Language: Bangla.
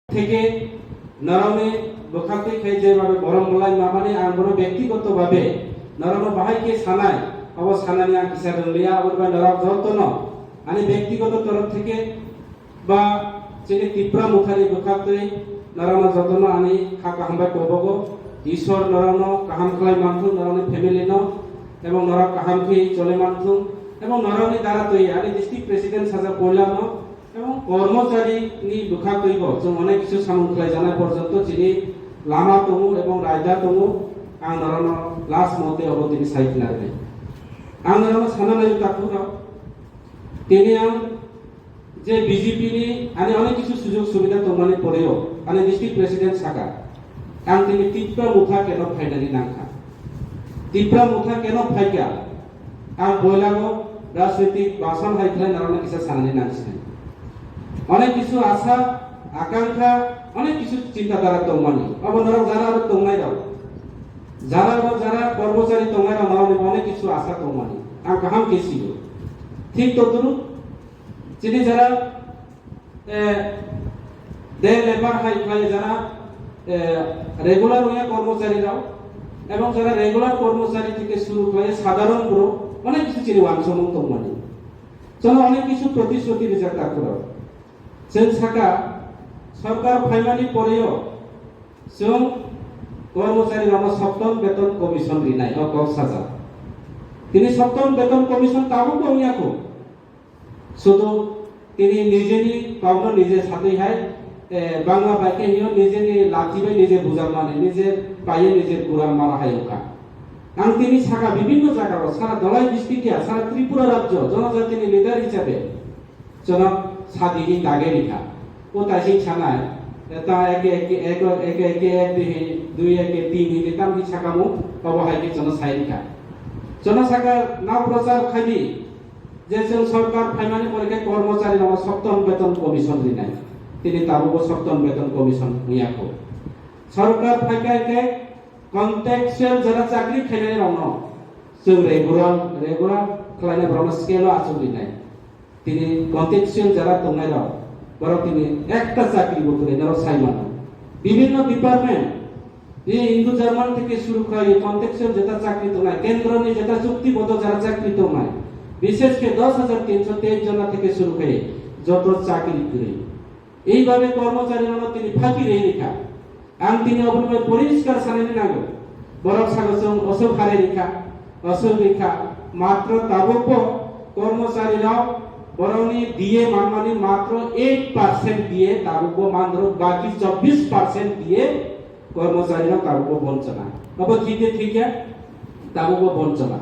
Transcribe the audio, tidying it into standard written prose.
থেকে নরমে বখাতে খাই যেভাবে বরম বলাই মামানে আং বড় ব্যক্তিগতভাবে নরম বাহাইকে সানায় অব সানানি আং কিসা রলিয়া অববা নরম যতন আনি ব্যক্তিগত তরফ থেকে বা যেনে তীব্র মুখারি বখাতে নরম যতন আনি খাকা হামবাই কবগো ঈশ্বর নরম কাহাম খাই মানথুন নরম ফ্যামিলি ন এবং নরম কাহাম খাই চলে মানথুন এবং নরমনি দ্বারা তৈ আনি ডিস্ট্রিক্ট প্রেসিডেন্ট সাজা কইলাম এবং কর্মচারীনি দুখা কইব जों অনেক কিছু সামুখলাই জানা পর্যন্ত যিনি লামা তমু এবং রায়দা তমু আং নরন লাস্ট মতে অবদিন সাইতনারবে আং নরন সানানাই তাকুরা তিনি আং যে বিজেপি নি আনি অনেক কিছু সুযোগ সুবিধা তোমানি পড়েও আনি ডিস্ট্রিক্ট প্রেসিডেন্ট সাকা আং তিনি তীব্র মুখা কেন ফাইনালি নাংখা তীব্র মুখা কেন ফাইকা আং বইলাগো রাজনৈতিক বাসন হাইখলাই নরন কিসা সানানি নাংছিলেন অনেক কিছু আশা আকাঙ্ক্ষা অনেক কিছু চিন্তাধারা তমানি অবনরক যারা আর তমাই দাও যারা কর্মচারী তমাই দাও অনেক কিছু আশা তমানি আর কাহাম কেছিল ঠিক তদুরু যিনি যারা দে লেবার হাই ফাই যারা রেগুলার হয়ে কর্মচারীরাও এবং যারা রেগুলার কর্মচারী থেকে শুরু করে সাধারণ গ্রুপ অনেক কিছু চিনি ওয়ানসমন তমানি চলো অনেক কিছু প্রতিশ্রুতি রিজার্ভ করা जों साका सरकार फाइमानि परेयो जों कर्मचारी रामा सप्तम वेतन कमिशन रिनाय अ कक साजा তিনি সপ্তম বেতন কমিশন তাবো কমিয়াকো শুধু তিনি নিজেনি কাউনো নিজে সাথে হাই বাংলা বাইকে হিও নিজেনি লাচিবাই নিজে বুঝার মানে নিজে পায়ে নিজে পুরান মারা হাইকা আং তিনি সাকা বিভিন্ন জায়গা সারা দলাই ডিস্ট্রিক্টে সারা ত্রিপুরা রাজ্য জনজাতিনি লিডার হিসাবে জনক সাদিনি দাগেরিকা ও তাইসিং ছানায় তা একে একে এক একে একে এক দুই একে তিন হিনে তাম কি ছাকামু অবহাইকে জন সাইরিকা জন সাকা নাও প্রচার খাইদি যে जों সরকার ফাইমানি পরীক্ষা কর্মচারী নাম সপ্তম বেতন কমিশন দিনাই তিনি তাবো সপ্তম বেতন কমিশন হুইয়াকো সরকার ফাইকাকে কন্ট্রাকচুয়াল যারা চাকরি খাইনাই রং जों রেগুলার খাইনা ব্রহ্ম স্কেল আচল দিনাই তিনি কন্টেক্সুয়াল যারা তোমরা দাও বড় তিনি একটা চাকরি বলতে দাও সাইমানো বিভিন্ন ডিপার্টমেন্ট এই ইন্দো জার্মান থেকে শুরু করে কন্টেক্সুয়াল যেটা চাকরি তোমরা কেন্দ্রনি যেটা চুক্তিবদ্ধ যারা চাকরি তোমরা বিশেষ করে 10323 জন থেকে শুরু করে যত চাকরি করে এইভাবে কর্মচারী নাম তিনি ফাঁকি রে রেখা আং তিনি অবলম্বন পরিষ্কার সানেনি নাগো বড় সাগসং অসব হারে রেখা মাত্র তাবক কর্মচারীরাও বরনি দিয়ে মানমানি মাত্র 8% দিয়ে তারুকো মাত্র বাকি 24% দিয়ে কর্মচারীরা তারুকো বঞ্চনা অব কি দিয়ে ঠিক তারুকো বঞ্চনা